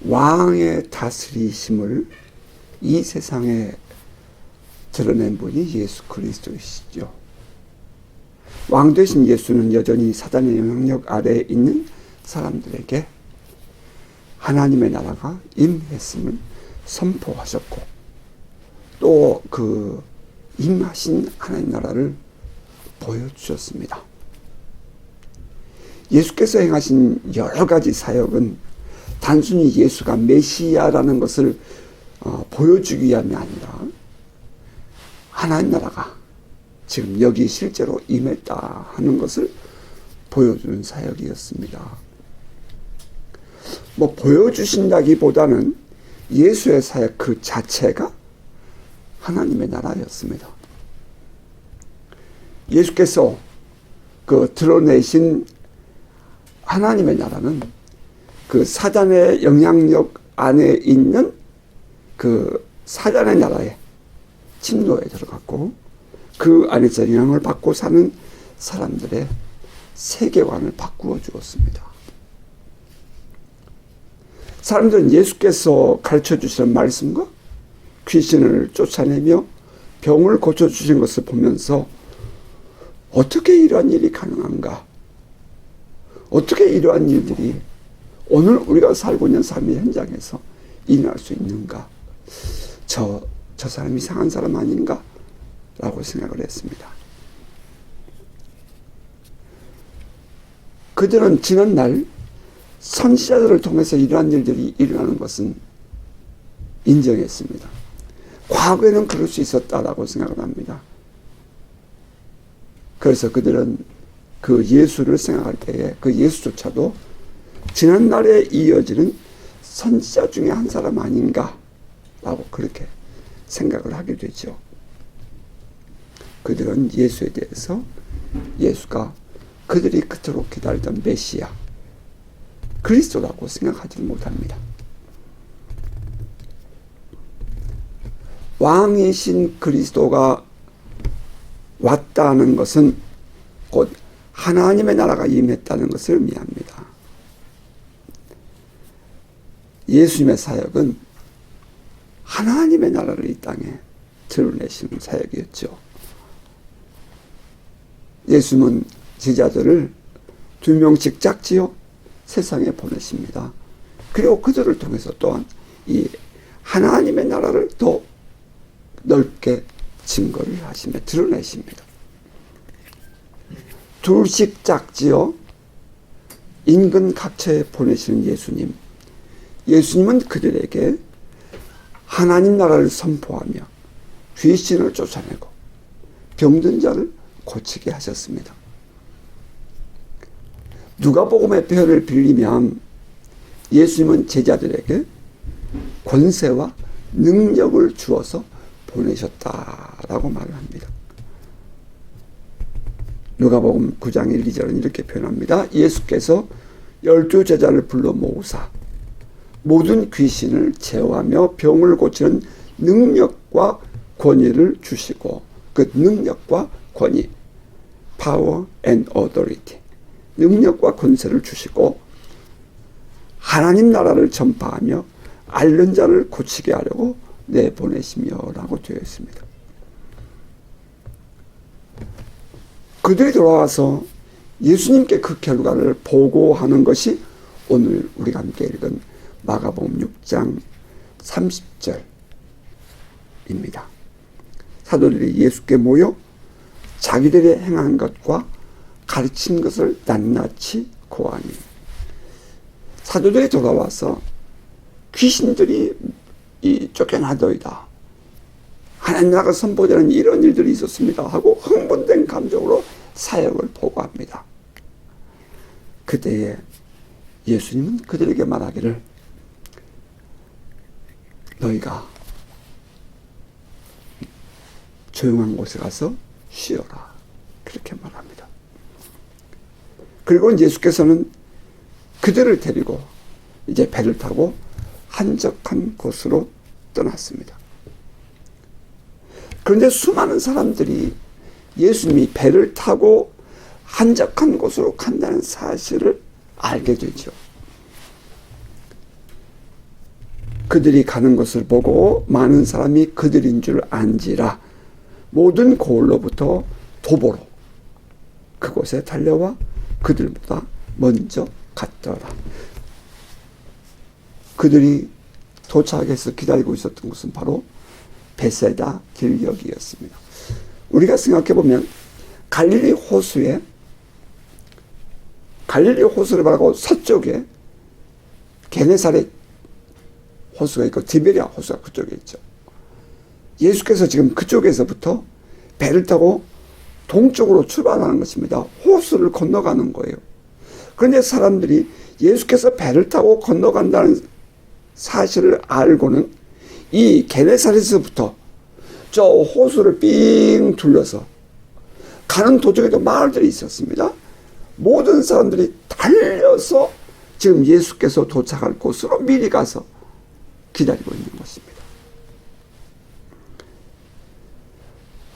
왕의 다스리심을 이 세상에 드러낸 분이 예수 그리스도이시죠. 왕 되신 예수는 여전히 사단의 영향력 아래에 있는 사람들에게 하나님의 나라가 임했음을 선포하셨고, 또 그 임하신 하나님 나라를 보여주셨습니다. 예수께서 행하신 여러 가지 사역은 단순히 예수가 메시아라는 것을 보여주기 위함이 아니라 하나님 나라가 지금 여기 실제로 임했다 하는 것을 보여주는 사역이었습니다. 보여주신다기보다는 예수의 사역 그 자체가 하나님의 나라였습니다. 예수께서 그 드러내신 하나님의 나라는 그 사단의 영향력 안에 있는 그 사단의 나라에 침노에 들어갔고, 그 안에서 영향을 받고 사는 사람들의 세계관을 바꾸어 주었습니다. 사람들은 예수께서 가르쳐 주시는 말씀과 귀신을 쫓아내며 병을 고쳐주신 것을 보면서 어떻게 이러한 일이 가능한가? 어떻게 이러한 일들이 오늘 우리가 살고 있는 삶의 현장에서 일어날 수 있는가? 저 사람 이상한 사람 아닌가? 라고 생각을 했습니다. 그들은 지난날 선지자들을 통해서 이러한 일들이 일어나는 것은 인정했습니다. 과거에는 그럴 수 있었다라고 생각을 합니다. 그래서 그들은 그 예수를 생각할 때에 그 예수조차도 지난날에 이어지는 선지자 중에 한 사람 아닌가라고 그렇게 생각을 하게 되죠. 그들은 예수에 대해서 예수가 그들이 그토록 기다리던 메시아, 그리스도라고 생각하지 못합니다. 왕이신 그리스도가 왔다는 것은 곧 하나님의 나라가 임했다는 것을 의미합니다. 예수님의 사역은 하나님의 나라를 이 땅에 드러내시는 사역이었죠. 예수님은 제자들을 2명씩 짝지어 세상에 보내십니다. 그리고 그들을 통해서 또한 이 하나님의 나라를 더 넓게 증거를 하시며 드러내십니다. 둘씩 짝지어 인근 각처에 보내시는 예수님. 예수님은 그들에게 하나님 나라를 선포하며 귀신을 쫓아내고 병든 자를 고치게 하셨습니다. 누가복음의 표현을 빌리면 예수님은 제자들에게 권세와 능력을 주어서 보내셨다라고 말을 합니다. 누가복음 9장 1, 2절은 이렇게 표현합니다. 예수께서 12제자를 불러 모으사 모든 귀신을 제어하며 병을 고치는 능력과 권위를 주시고, 그 능력과 권위, power and authority, 능력과 권세를 주시고 하나님 나라를 전파하며 앓는 자를 고치게 하려고 내보내시며 라고 되어 있습니다. 그들이 돌아와서 예수님께 그 결과를 보고하는 것이 오늘 우리가 함께 읽은 마가복음 6장 30절입니다. 사도들이 예수께 모여 자기들이 행한 것과 가르친 것을 낱낱이 고하니, 사도들이 돌아와서 귀신들이 쫓겨나더이다, 하나님 나라가 선포되는 이런 일들이 있었습니다 하고 흥분된 감정으로 사역을 보고합니다. 그때에 예수님은 그들에게 말하기를 너희가 조용한 곳에 가서 쉬어라, 그렇게 말합니다. 그리고 예수께서는 그들을 데리고 이제 배를 타고 한적한 곳으로 떠났습니다. 그런데 수많은 사람들이 예수님이 배를 타고 한적한 곳으로 간다는 사실을 알게 되죠. 그들이 가는 것을 보고 많은 사람이 그들인 줄 안지라. 모든 고을로부터 도보로 그곳에 달려와 그들보다 먼저 갔더라. 그들이 도착해서 기다리고 있었던 곳은 바로 베세다 길역이었습니다. 우리가 생각해보면 갈릴리 호수를 말하고 서쪽에 게네사렛 호수가 있고 디베리아 호수가 그쪽에 있죠. 예수께서 지금 그쪽에서부터 배를 타고 동쪽으로 출발하는 것입니다. 호수를 건너가는 거예요. 그런데 사람들이 예수께서 배를 타고 건너간다는 사실을 알고는 이 게네사렛에서부터 저 호수를 삥 둘러서 가는 도중에도 마을들이 있었습니다. 모든 사람들이 달려서 지금 예수께서 도착할 곳으로 미리 가서 기다리고 있는 것입니다.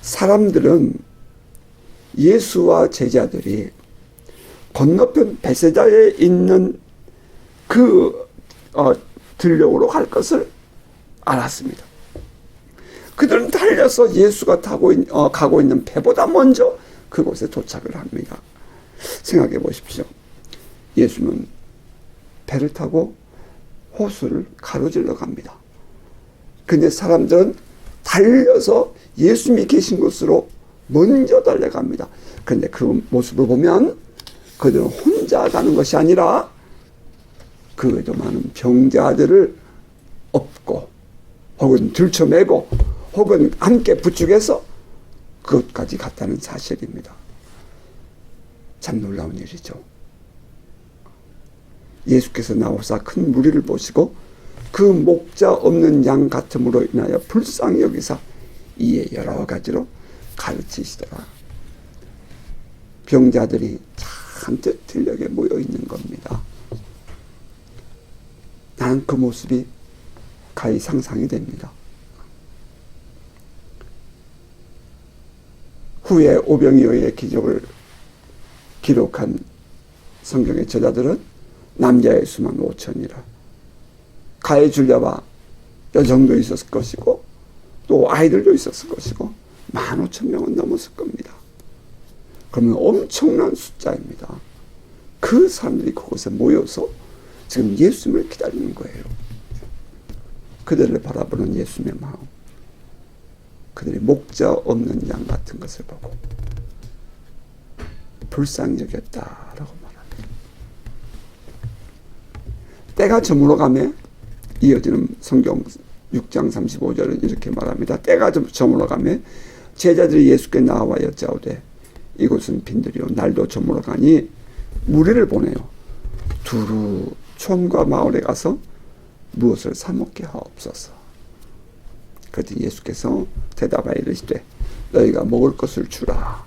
사람들은 예수와 제자들이 건너편 베세다에 있는 그 들녘으로 갈 것을 알았습니다. 그들은 달려서 예수가 가고 있는 배보다 먼저 그곳에 도착을 합니다. 생각해 보십시오. 예수는 배를 타고 호수를 가로질러 갑니다. 근데 사람들은 달려서 예수님이 계신 곳으로 먼저 달려갑니다. 그런데 그 모습을 보면 그들은 혼자 가는 것이 아니라 그에도 많은 병자들을 업고 혹은 들쳐매고 혹은 함께 부축해서 그것까지 갔다는 사실입니다. 참 놀라운 일이죠. 예수께서 나오사 큰 무리를 보시고 그 목자 없는 양 같음으로 인하여 불쌍히 여기사 이에 여러 가지로 가르치시더라. 병자들이 잔뜩 들녘에 모여 있는 겁니다. 나는 그 모습이 가히 상상이 됩니다. 후에 오병이어의 기적을 기록한 성경의 저자들은 남자의 수만 5천이라. 가해 줄자와 여정도 있었을 것이고 또 아이들도 있었을 것이고 15,000명은 넘었을 겁니다. 그러면 엄청난 숫자입니다. 그 사람들이 그곳에 모여서 지금 예수님을 기다리는 거예요. 그들을 바라보는 예수님의 마음, 그들이 목자 없는 양 같은 것을 보고 불쌍히 여겼다라고 말합니다. 때가 저물어가며 이어지는 성경 6장 35절은 이렇게 말합니다. 때가 저물어가며 제자들이 예수께 나와 여짜오되 이곳은 빈들이요 날도 저물어가니 무리를 보내요. 두루 촌과 마을에 가서 무엇을 사 먹게 하옵소서. 그랬더니 예수께서 대답하여 이르시되 너희가 먹을 것을 주라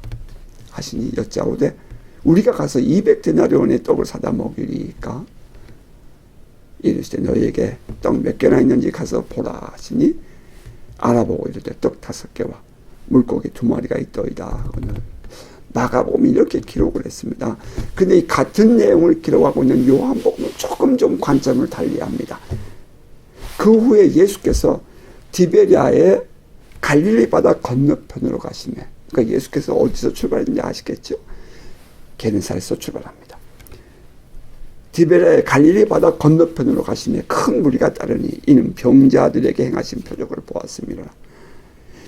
하시니 여짜오되 우리가 가서 200데나리온의 떡을 사다 먹으리까. 이르시되 너희에게 떡 몇 개나 있는지 가서 보라 하시니 알아보고 이르되 떡 5개와 물고기 2마리가 있더이다. 오늘 마가복음이 이렇게 기록을 했습니다. 근데 이 같은 내용을 기록하고 있는 요한복음은 조금 좀 관점을 달리합니다. 그 후에 예수께서 디베리아의 갈릴리 바다 건너편으로 가시며, 그러니까 예수께서 어디서 출발했는지 아시겠죠? 게네사렛에서 출발합니다. 디베리아의 갈릴리 바다 건너편으로 가시며 큰 무리가 따르니 이는 병자들에게 행하신 표적을 보았습니다.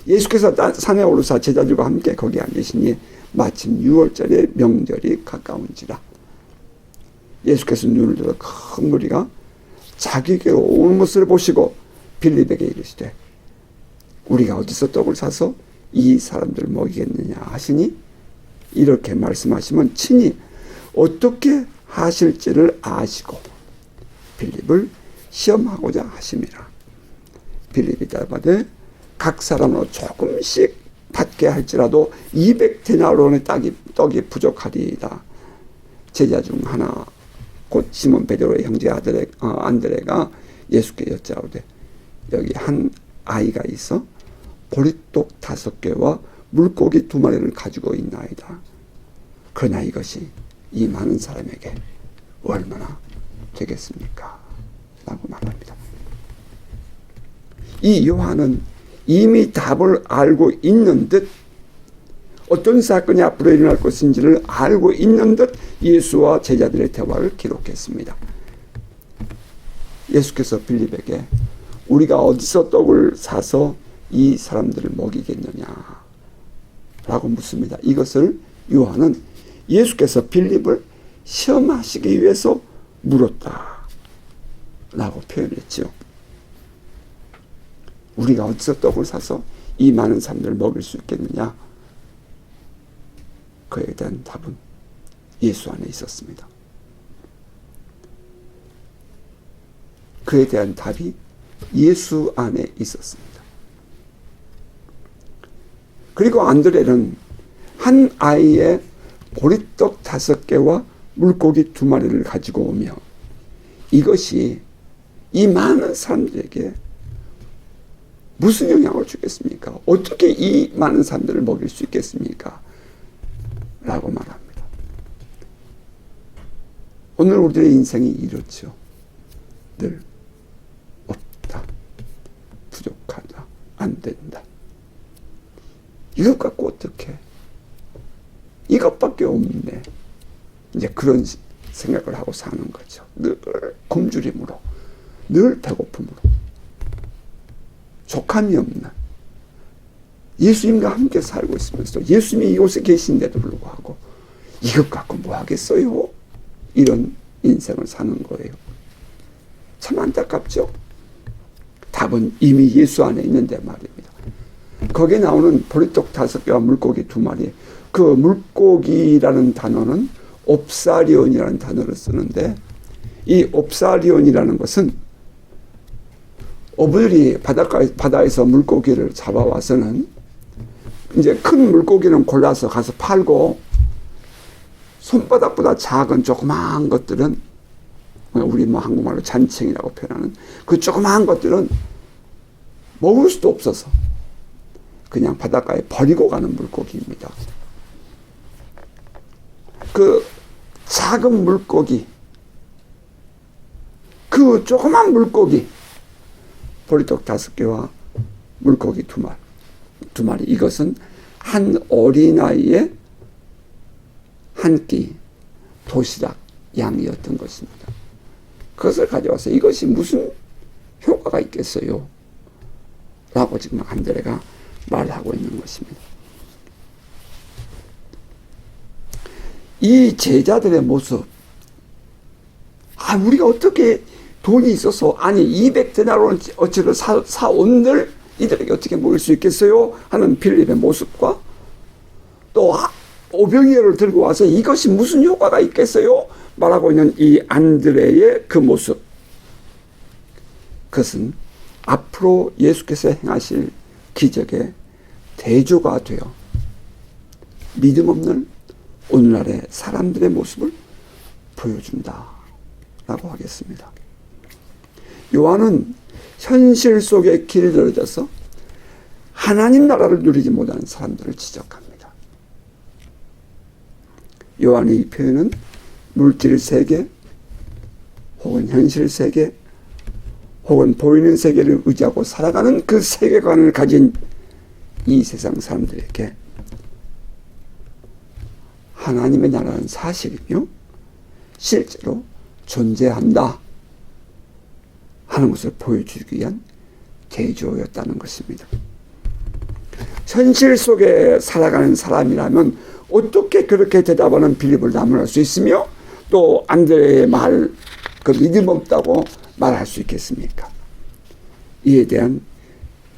예수께서 산에 오르사 제자들과 함께 거기 앉으시니 마침 6월절의 명절이 가까운지라. 예수께서 눈을 들어 큰 무리가 자기에게로 오는 것을 보시고 빌립에게 이르시되 우리가 어디서 떡을 사서 이 사람들을 먹이겠느냐 하시니 이렇게 말씀하시면 친히 어떻게 하실지를 아시고 빌립을 시험하고자 하심이라. 빌립이 대답하되 각 사람으로 조금씩 받게 할지라도 200데나리온의 떡이 부족하리이다. 제자 중 하나 곧 시몬 베드로의 형제 안드레가 예수께 여짜오되 여기 한 아이가 있어 보리떡 5개와 물고기 2마리를 가지고 있나이다. 그러나 이것이 이 많은 사람에게 얼마나 되겠습니까? 라고 말합니다. 이 요한은 이미 답을 알고 있는 듯, 어떤 사건이 앞으로 일어날 것인지를 알고 있는 듯 예수와 제자들의 대화를 기록했습니다. 예수께서 빌립에게 우리가 어디서 떡을 사서 이 사람들을 먹이겠느냐 라고 묻습니다. 이것을 요한은 예수께서 빌립을 시험하시기 위해서 물었다 라고 표현했죠. 우리가 어디서 떡을 사서 이 많은 사람들을 먹일 수 있겠느냐? 그에 대한 답은 예수 안에 있었습니다. 그에 대한 답이 예수 안에 있었습니다. 그리고 안드레는 한 아이의 보리떡 5개와 물고기 2마리를 가지고 오며 이것이 이 많은 사람들에게 무슨 영향을 주겠습니까? 어떻게 이 많은 사람들을 먹일 수 있겠습니까? 라고 말합니다. 오늘 우리의 인생이 이렇죠. 늘 없다, 부족하다, 안 된다. 이것 갖고 어떻게? 이것밖에 없네. 이제 그런 생각을 하고 사는 거죠. 늘 굶주림으로, 늘 배고픔으로, 족함이 없는, 예수님과 함께 살고 있으면서 예수님이 이곳에 계신데도 불구하고 이것 갖고 뭐 하겠어요? 이런 인생을 사는 거예요. 참 안타깝죠? 답은 이미 예수 안에 있는데 말입니다. 거기에 나오는 보리떡 5개와 물고기 2마리, 그 물고기라는 단어는 옵사리온이라는 단어를 쓰는데, 이 옵사리온이라는 것은 어부들이 바다에서 물고기를 잡아와서는 이제 큰 물고기는 골라서 가서 팔고, 손바닥보다 작은 조그마한 것들은, 우리 한국말로 잔챙이라고 표현하는 그 조그마한 것들은 먹을 수도 없어서 그냥 바닷가에 버리고 가는 물고기입니다. 그 작은 물고기, 그 조그만 물고기, 보리떡 5개와 물고기 2마리, 이것은 한 어린아이의 한 끼 도시락 양이었던 것입니다. 그것을 가져와서 이것이 무슨 효과가 있겠어요? 라고 지금 안드레가 말하고 있는 것입니다. 이 제자들의 모습, 우리가 어떻게 돈이 있어서, 200데나리온어치를 사온들 이들에게 어떻게 먹일 수 있겠어요? 하는 빌립의 모습과, 또 오병이어를 들고 와서 이것이 무슨 효과가 있겠어요? 말하고 있는 이 안드레의 그 모습, 그것은 앞으로 예수께서 행하실 기적의 대조가 되어 믿음 없는 오늘날의 사람들의 모습을 보여준다 라고 하겠습니다. 요한은 현실 속에 길들여져서 하나님 나라를 누리지 못하는 사람들을 지적합니다. 요한의 이 표현은 물질 세계, 혹은 현실 세계, 혹은 보이는 세계를 의지하고 살아가는 그 세계관을 가진 이 세상 사람들에게 하나님의 나라는 사실이며 실제로 존재한다 하는 것을 보여주기 위한 대조였다는 것입니다. 현실 속에 살아가는 사람이라면 어떻게 그렇게 대답하는 빌립을 나무랄 수 있으며 또 안드레의 말, 그 믿음 없다고 말할 수 있겠습니까? 이에 대한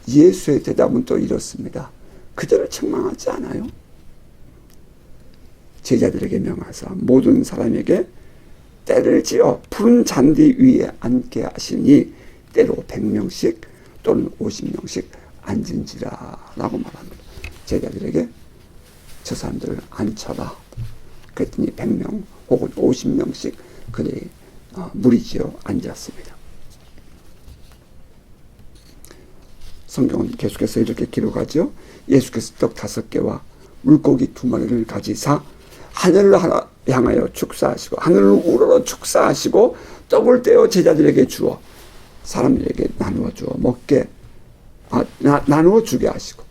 예수의 대답은 또 이렇습니다. 그들을 책망하지 않아요. 제자들에게 명하사 모든 사람에게 때를 지어 푸른 잔디 위에 앉게 하시니 때로 100명씩 또는 50명씩 앉은지라 라고 말합니다. 제자들에게 저 사람들을 앉혀라. 그랬더니 100명 혹은 50명씩 그들이 무리지어 앉았습니다. 성경은 계속해서 이렇게 기록하죠. 예수께서 떡 5개와 물고기 2마리를 가지사 하늘을 향하여 축사하시고 하늘을 우러러 축사하시고 떡을 떼어 제자들에게 주어 사람들에게 나누어 주어 먹게 나누어 주게 하시고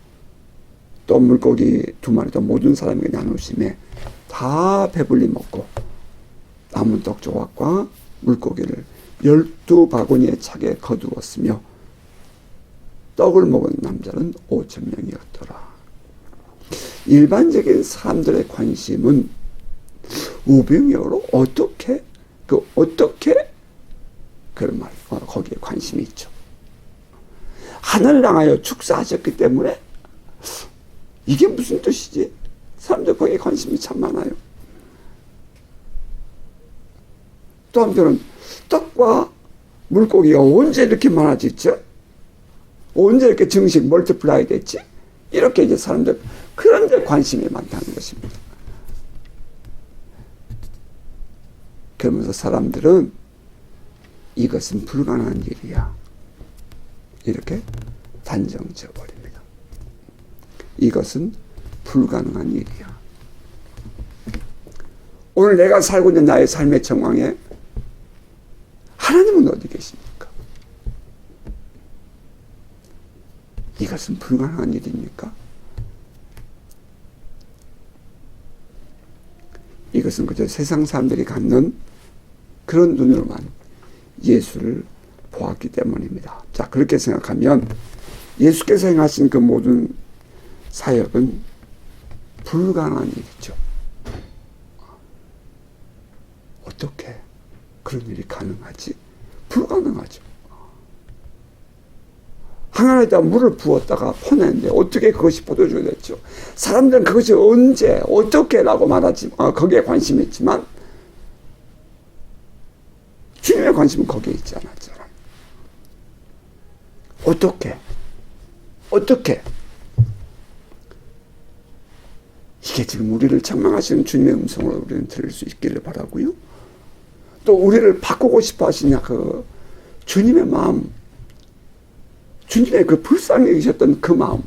또 물고기 2마리도 모든 사람에게 나누심에 다 배불리 먹고 남은 떡 조각과 물고기를 12바구니에 차게 거두었으며 떡을 먹은 남자는 5,000명이었더라. 일반적인 사람들의 관심은 우병이어로 어떻게 그런 말 거기에 관심이 있죠. 하늘을 향하여 축사하셨기 때문에 이게 무슨 뜻이지? 사람들 거기에 관심이 참 많아요. 또 한편은 떡과 물고기가 언제 이렇게 많아졌지? 언제 이렇게 증식 멀티플라이 됐지? 이렇게 이제 사람들 그런 데 관심이 많다는 것입니다. 그러면서 사람들은 이것은 불가능한 일이야. 이렇게 단정 지어버립니다. 이것은 불가능한 일이야. 오늘 내가 살고 있는 나의 삶의 정황에 하나님은 어디 계십니까? 이것은 불가능한 일입니까? 이것은 그저 세상 사람들이 갖는 그런 눈으로만 예수를 보았기 때문입니다. 자, 그렇게 생각하면 예수께서 행하신 그 모든 사역은 불가능한 일이죠. 어떻게 그런 일이 가능하지? 불가능하죠. 항아리에다 물을 부었다가 퍼냈는데 어떻게 그것이 포도주가 됐죠? 사람들은 그것이 언제 어떻게 라고 말하지 거기에 관심이 있지만 주님의 관심은 거기에 있지 않았잖아요. 어떻게 이게 지금 우리를 책망하시는 주님의 음성을 우리는 들을 수 있기를 바라고요. 또 우리를 바꾸고 싶어 하시냐 그 주님의 마음, 주님의 그 불쌍히 여기셨던 그 마음,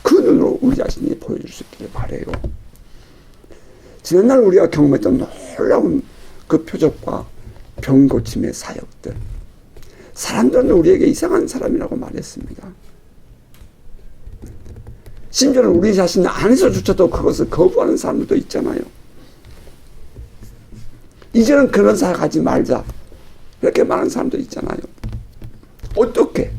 그 눈으로 우리 자신이 보여줄 수 있기를 바라요. 지난날 우리가 경험했던 놀라운 그 표적과 병고침의 사역들, 사람들은 우리에게 이상한 사람이라고 말했습니다. 심지어는 우리 자신 안에서조차도 그것을 거부하는 사람들도 있잖아요. 이제는 그런 사역하지 말자 이렇게 말하는 사람도 있잖아요. 어떻게?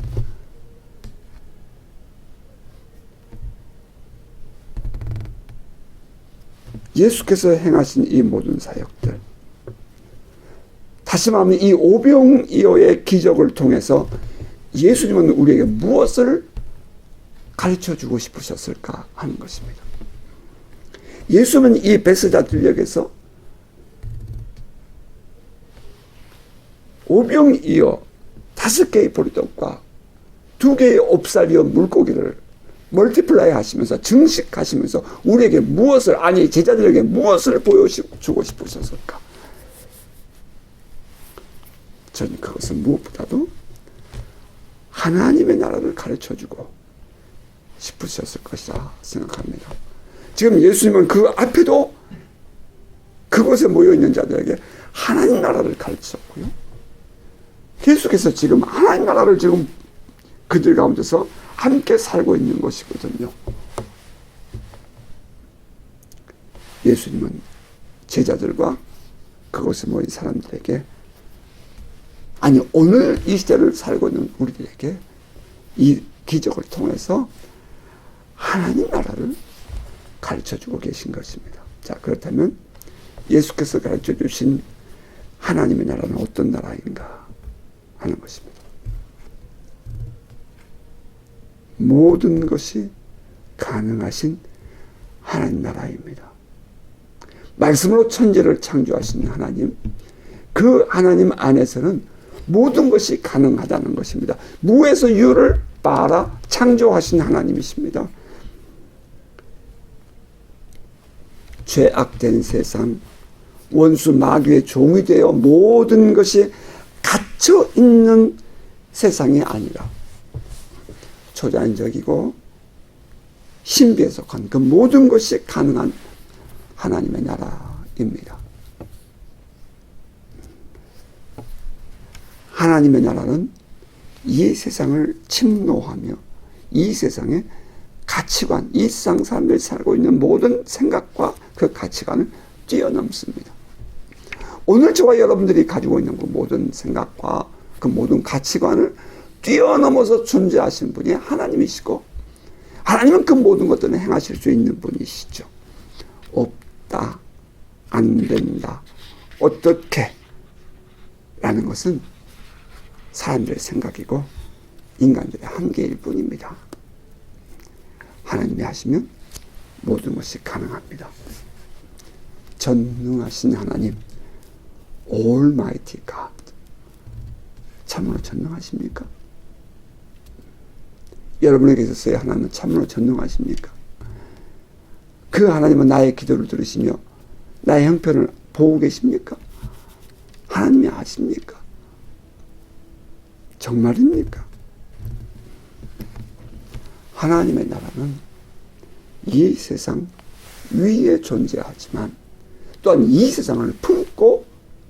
예수께서 행하신 이 모든 사역들, 다시 말하면 이 오병이어의 기적을 통해서 예수님은 우리에게 무엇을 가르쳐주고 싶으셨을까 하는 것입니다. 예수님은 이 베스다 들녘에서 오병이어 5개의 보리떡과 2개의 옵살이어 물고기를 멀티플라이 하시면서 증식하시면서 우리에게 무엇을, 아니 제자들에게 무엇을 보여주고 싶으셨을까? 저는 그것은 무엇보다도 하나님의 나라를 가르쳐주고 싶으셨을 것이라 생각합니다. 지금 예수님은 그 앞에도 그곳에 모여있는 자들에게 하나님 나라를 가르쳤고요. 계속해서 지금 하나님 나라를 지금 그들 가운데서 함께 살고 있는 것이거든요. 예수님은 제자들과 그곳에 모인 사람들에게, 아니 오늘 이 시대를 살고 있는 우리들에게 이 기적을 통해서 하나님 나라를 가르쳐주고 계신 것입니다. 자, 그렇다면 예수께서 가르쳐주신 하나님의 나라는 어떤 나라인가 하는 것입니다. 모든 것이 가능하신 하나님 나라입니다. 말씀으로 천지를 창조하신 하나님, 그 하나님 안에서는 모든 것이 가능하다는 것입니다. 무에서 유를 빨아 창조하신 하나님이십니다. 죄악된 세상, 원수 마귀의 종이 되어 모든 것이 갇혀 있는 세상이 아니라 초자연적이고 신비에 속한 그 모든 것이 가능한 하나님의 나라입니다. 하나님의 나라는 이 세상을 침노하며 이 세상의 가치관, 이 세상 사람들이 살고 있는 모든 생각과 그 가치관을 뛰어넘습니다. 오늘 저와 여러분들이 가지고 있는 그 모든 생각과 그 모든 가치관을 뛰어넘어서 존재하신 분이 하나님이시고, 하나님은 그 모든 것들을 행하실 수 있는 분이시죠. 없다, 안 된다, 어떻게 라는 것은 사람들의 생각이고 인간들의 한계일 뿐입니다. 하나님이 하시면 모든 것이 가능합니다. 전능하신 하나님, Almighty God. 참으로 전능하십니까? 여러분에게 있어서의 하나님은 참으로 전능하십니까? 그 하나님은 나의 기도를 들으시며 나의 형편을 보고 계십니까? 하나님이 아십니까? 정말입니까? 하나님의 나라는 이 세상 위에 존재하지만 또한 이 세상을 품고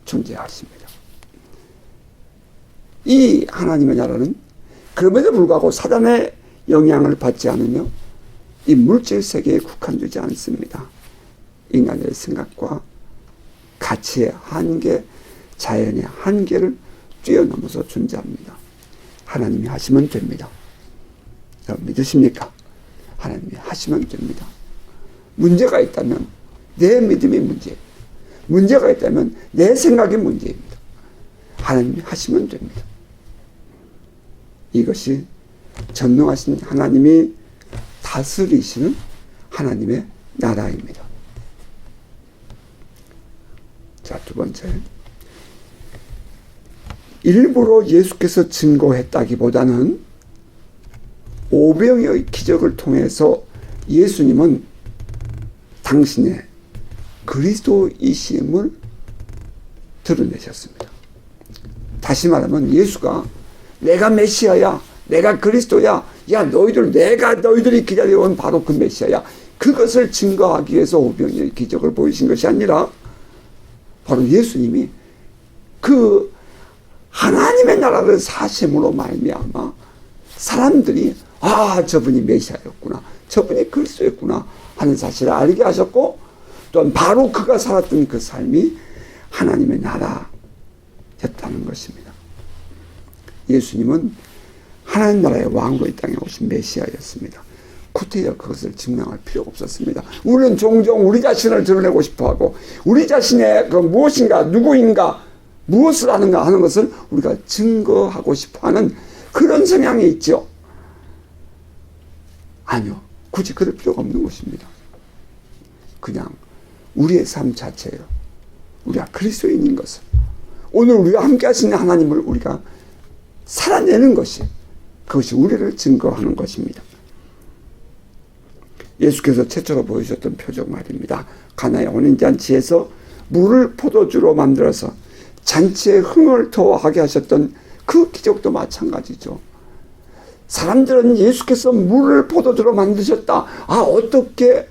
존재하십니다. 이 하나님의 나라는 그럼에도 불구하고 사단의 영향을 받지 않으며 이 물질 세계에 국한되지 않습니다. 인간의 생각과 가치의 한계, 자연의 한계를 뛰어넘어서 존재합니다. 하나님이 하시면 됩니다. 여러분 믿으십니까? 하나님이 하시면 됩니다. 문제가 있다면 내 믿음이 문제예요. 문제가 있다면 내 생각이 문제입니다. 하나님이 하시면 됩니다. 이것이 전능하신 하나님이 다스리시는 하나님의 나라입니다. 자, 두 번째. 일부러 예수께서 증거했다기보다는 오병이의 기적을 통해서 예수님은 당신의 그리스도이심을 드러내셨습니다. 다시 말하면 예수가 내가 메시아야, 내가 그리스도야, 야 너희들이 기다려온 바로 그 메시아야, 그것을 증거하기 위해서 오병이의 기적을 보이신 것이 아니라 바로 예수님이 그 하나님의 나라를 사심으로 말미암아 사람들이 저분이 메시아였구나, 저분이 그리스도였구나 하는 사실을 알게 하셨고, 또한 바로 그가 살았던 그 삶이 하나님의 나라였다는 것입니다. 예수님은 하나님 나라의 왕으로 이 땅에 오신 메시아였습니다. 구태여 그것을 증명할 필요가 없었습니다. 우리는 종종 우리 자신을 드러내고 싶어하고 우리 자신의 그 무엇인가, 누구인가, 무엇을 하는가 하는 것을 우리가 증거하고 싶어하는 그런 성향이 있죠. 아니요, 굳이 그럴 필요가 없는 것입니다. 그냥 우리의 삶 자체예요. 우리가 그리스도인인 것을, 오늘 우리와 함께 하시는 하나님을 우리가 살아내는 것이, 그것이 우리를 증거하는 것입니다. 예수께서 최초로 보여주셨던 표적 말입니다. 가나의 혼인잔치에서 물을 포도주로 만들어서 잔치의 흥을 더하게 하셨던 그 기적도 마찬가지죠. 사람들은 예수께서 물을 포도주로 만드셨다, 어떻게,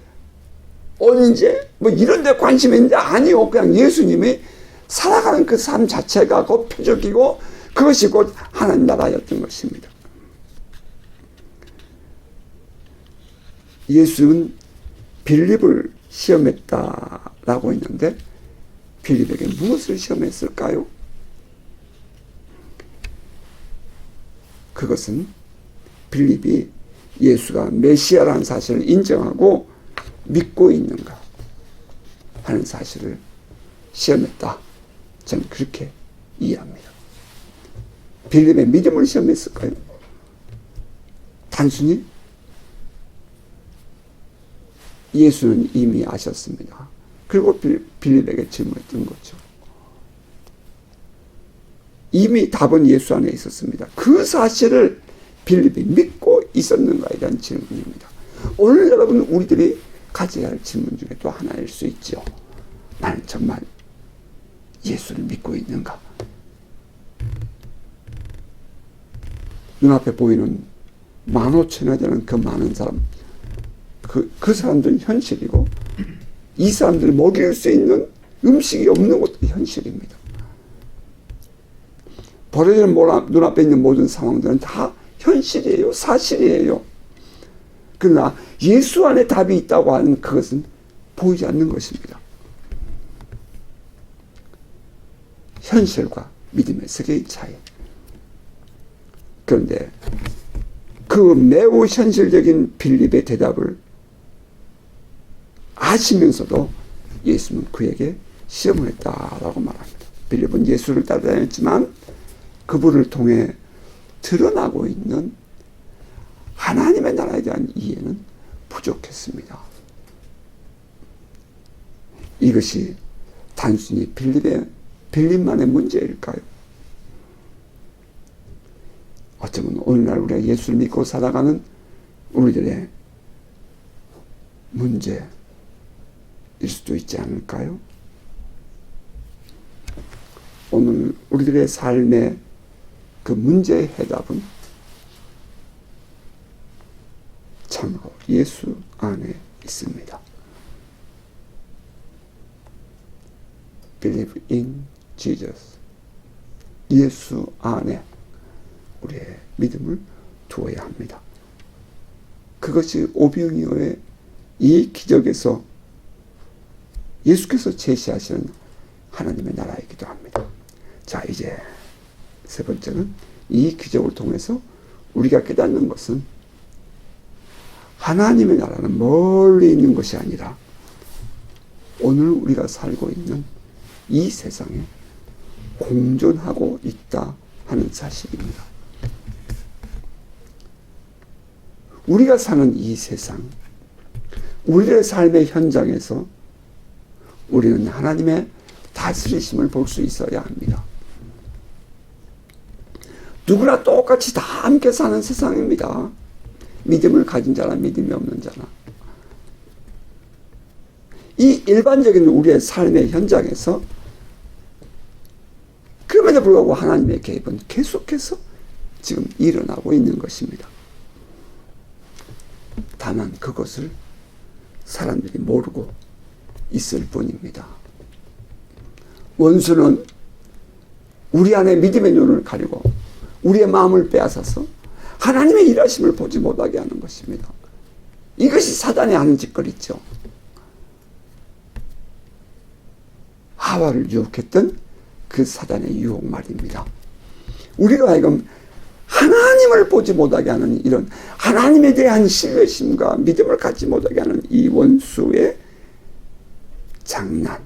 언제, 이런 데 관심이 있는데, 아니요, 그냥 예수님이 살아가는 그 삶 자체가 그 표적이고 그것이 곧 하나님 나라였던 것입니다. 예수는 빌립을 시험했다라고 했는데 빌립에게 무엇을 시험했을까요? 그것은 빌립이 예수가 메시아라는 사실을 인정하고 믿고 있는가 하는 사실을 시험했다. 저는 그렇게 이해합니다. 빌립의 믿음을 시험했을까요? 단순히 예수는 이미 아셨습니다. 그리고 빌립에게 질문했던 거죠. 이미 답은 예수 안에 있었습니다. 그 사실을 빌립이 믿고 있었는가에 대한 질문입니다. 오늘 여러분, 우리들이 가져야 할 질문 중에 또 하나일 수 있죠. 나는 정말 예수를 믿고 있는가? 눈앞에 보이는 15,000여 되는 그 많은 사람, 그 사람들은 현실이고, 이 사람들을 먹일 수 있는 음식이 없는 것도 현실입니다. 벌어지는 눈앞에 있는 모든 상황들은 다 현실이에요. 사실이에요. 그러나 예수 안에 답이 있다고 하는 그것은 보이지 않는 것입니다. 현실과 믿음의 세계의 차이. 그런데 그 매우 현실적인 빌립의 대답을 아시면서도 예수는 그에게 시험을 했다라고 말합니다. 빌립은 예수를 따라다녔지만 그분을 통해 드러나고 있는 하나님의 나라에 대한 이해는 부족했습니다. 이것이 단순히 빌립만의 문제일까요? 어쩌면 오늘날 우리가 예수를 믿고 살아가는 우리들의 문제일 수도 있지 않을까요? 오늘 우리들의 삶의 그 문제의 해답은 참으로 예수 안에 있습니다. Believe in Jesus. 예수 안에 우리의 믿음을 두어야 합니다. 그것이 오병이어의 이 기적에서 예수께서 제시하시는 하나님의 나라이기도 합니다. 자, 이제 세 번째는 이 기적을 통해서 우리가 깨닫는 것은 하나님의 나라는 멀리 있는 것이 아니라 오늘 우리가 살고 있는 이 세상에 공존하고 있다 하는 사실입니다. 우리가 사는 이 세상, 우리의 삶의 현장에서 우리는 하나님의 다스리심을 볼 수 있어야 합니다. 누구나 똑같이 다 함께 사는 세상입니다. 믿음을 가진 자나 믿음이 없는 자나. 이 일반적인 우리의 삶의 현장에서 그럼에도 불구하고 하나님의 개입은 계속해서 지금 일어나고 있는 것입니다. 다만 그것을 사람들이 모르고 있을 뿐입니다. 원수는 우리 안에 믿음의 눈을 가리고 우리의 마음을 빼앗아서 하나님의 일하심을 보지 못하게 하는 것입니다. 이것이 사단이 하는 짓거리죠. 하와를 유혹했던 그 사단의 유혹 말입니다. 우리로 하여금 하나님을 보지 못하게 하는 이런 하나님에 대한 신뢰심과 믿음을 갖지 못하게 하는 이 원수의 장난.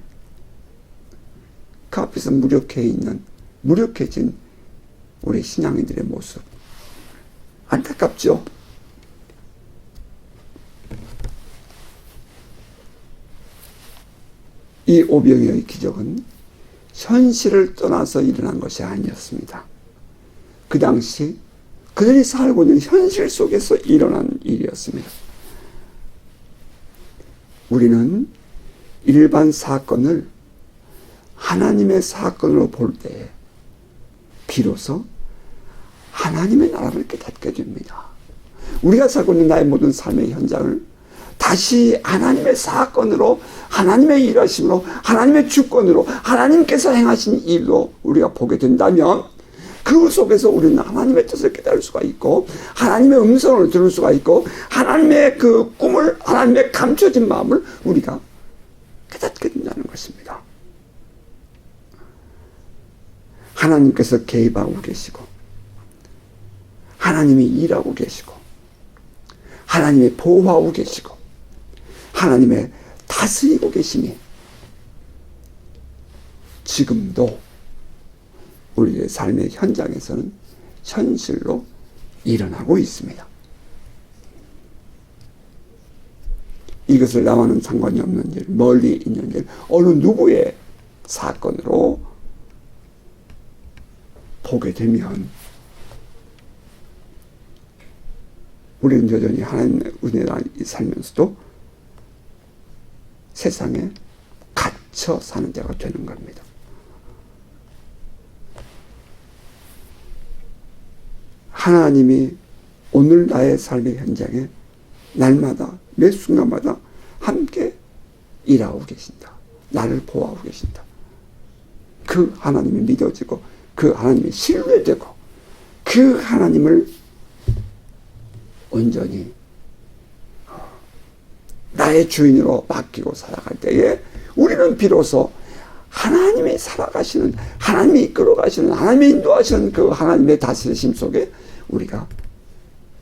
그 앞에서 무력해진 우리 신앙인들의 모습. 안타깝죠? 이 오병이어의 기적은 현실을 떠나서 일어난 것이 아니었습니다. 그 당시 그들이 살고 있는 현실 속에서 일어난 일이었습니다. 우리는 일반 사건을 하나님의 사건으로 볼 때에 비로소 하나님의 나라를 깨닫게 됩니다. 우리가 살고 있는 나의 모든 삶의 현장을 다시 하나님의 사건으로, 하나님의 일하심으로, 하나님의 주권으로, 하나님께서 행하신 일로 우리가 보게 된다면 그 속에서 우리는 하나님의 뜻을 깨달을 수가 있고 하나님의 음성을 들을 수가 있고 하나님의 그 꿈을, 하나님의 감춰진 마음을 우리가 깨닫게 된다는 것입니다. 하나님께서 개입하고 계시고 하나님이 일하고 계시고 하나님이 보호하고 계시고 하나님의 다스리고 계심이 지금도 우리의 삶의 현장에서는 현실로 일어나고 있습니다. 이것을 나와는 상관이 없는 일, 멀리 있는 일, 어느 누구의 사건으로 보게 되면 우리는 여전히 하나님의 은혜를 살면서도 세상에 갇혀 사는 자가 되는 겁니다. 하나님이 오늘 나의 삶의 현장에 날마다 매 순간마다 함께 일하고 계신다. 나를 보호하고 계신다. 그 하나님이 믿어지고 그 하나님이 신뢰되고 그 하나님을 온전히 나의 주인으로 맡기고 살아갈 때에 우리는 비로소 하나님이 살아가시는, 하나님이 이끌어가시는, 하나님이 인도하시는 그 하나님의 다스리심 속에 우리가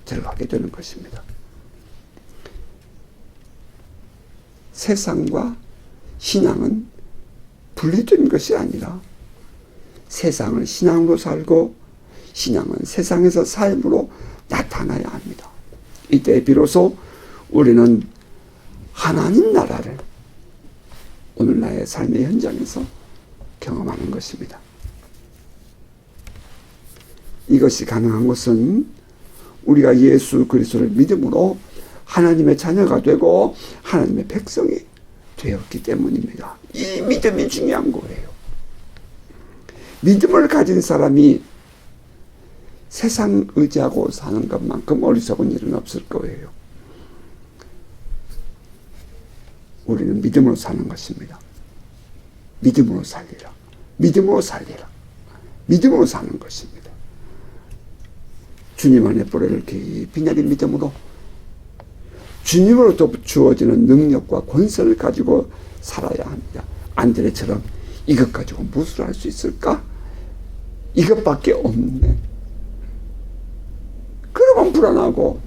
들어가게 되는 것입니다. 세상과 신앙은 분리된 것이 아니라 세상을 신앙으로 살고 신앙은 세상에서 삶으로 나타나야 합니다. 이때 비로소 우리는 하나님 나라를 오늘날의 삶의 현장에서 경험하는 것입니다. 이것이 가능한 것은 우리가 예수 그리스도를 믿음으로 하나님의 자녀가 되고 하나님의 백성이 되었기 때문입니다. 이 믿음이 중요한 거예요. 믿음을 가진 사람이 세상 의지하고 사는 것만큼 어리석은 일은 없을 거예요. 우리는 믿음으로 사는 것입니다. 믿음으로 살리라. 믿음으로 살리라. 믿음으로 사는 것입니다. 주님 안에 뿌리를 깊이 내린 믿음으로 주님으로부터 주어지는 능력과 권세를 가지고 살아야 합니다. 안드레처럼 이것 가지고 무엇을 할 수 있을까? 이것밖에 없네. 그러면 불안하고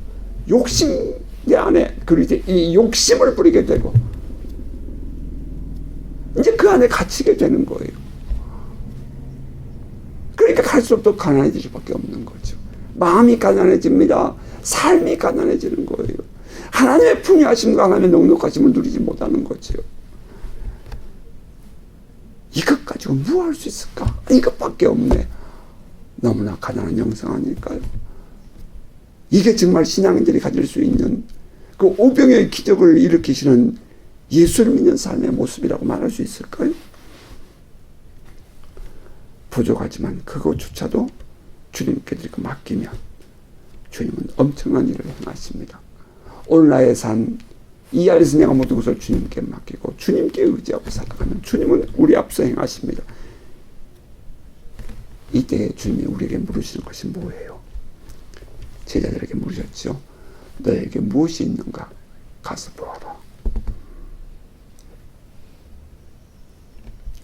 욕심 내 안에, 그리고 이제 이 욕심을 부리게 되고 이제 그 안에 갇히게 되는 거예요. 그러니까 갈수록 더 가난해질 수밖에 없는 거죠. 마음이 가난해집니다. 삶이 가난해지는 거예요. 하나님의 풍요하심과 하나님의 넉넉하심을 누리지 못하는 거죠. 이것 가지고 뭐 할 수 있을까? 이것밖에 없네. 너무나 가난한 영성 아닐까요? 이게 정말 신앙인들이 가질 수 있는 그 오병의 기적을 일으키시는 예수를 믿는 삶의 모습이라고 말할 수 있을까요? 부족하지만 그것조차도 주님께 드리고 맡기면 주님은 엄청난 일을 행하십니다. 오늘 나의 삶, 이 안에서 내가 모든 것을 주님께 맡기고 주님께 의지하고 살아가면 주님은 우리 앞서 행하십니다. 이때 주님이 우리에게 물으시는 것이 뭐예요? 제자들에게 물으셨죠. 너에게 무엇이 있는가? 가서 보아라.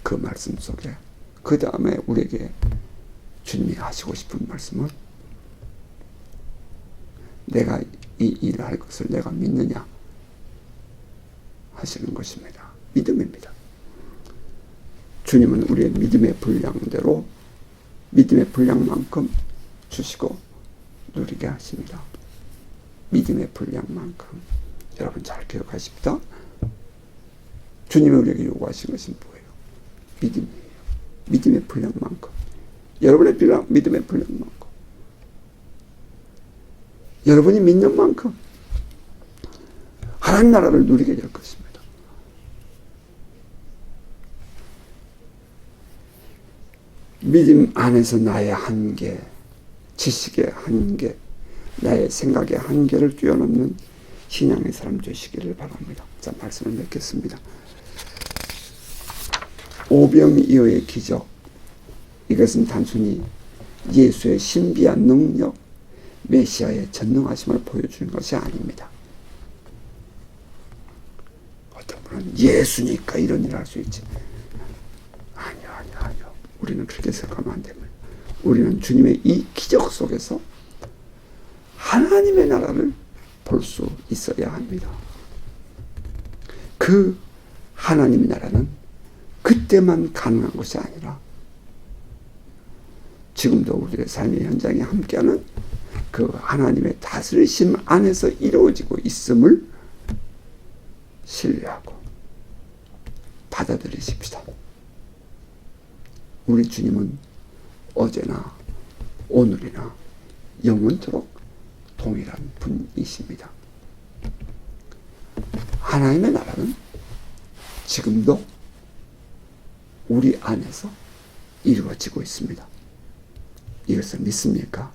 그 말씀 속에 그 다음에 우리에게 주님이 하시고 싶은 말씀은 내가 이 일을 할 것을 내가 믿느냐 하시는 것입니다. 믿음입니다. 주님은 우리의 믿음의 분량대로 믿음의 분량만큼 주시고 누리게 하십니다. 믿음의 분량만큼. 여러분 잘 기억하십시다. 주님이 우리에게 요구하신 것은 뭐예요? 믿음이에요. 믿음의 분량만큼. 여러분의 믿음의 분량만큼. 여러분이 믿는 만큼 하나님 나라를 누리게 될 것입니다. 믿음 안에서 나의 한계, 지식의 한계, 나의 생각의 한계를 뛰어넘는 신앙의 사람 되시기를 바랍니다. 자, 말씀을 맺겠습니다. 오병이어의 기적, 이것은 단순히 예수의 신비한 능력, 메시아의 전능하심을 보여주는 것이 아닙니다. 어떤 분은 예수니까 이런 일을 할 수 있지. 아니요. 우리는 그렇게 생각하면 안 됩니다. 우리는 주님의 이 기적 속에서 하나님의 나라를 볼 수 있어야 합니다. 그 하나님의 나라는 그때만 가능한 것이 아니라 지금도 우리의 삶의 현장에 함께하는 그 하나님의 다스리심 안에서 이루어지고 있음을 신뢰하고 받아들이십시다. 우리 주님은 어제나 오늘이나 영원토록 동일한 분이십니다. 하나님의 나라는 지금도 우리 안에서 이루어지고 있습니다. 이것을 믿습니까?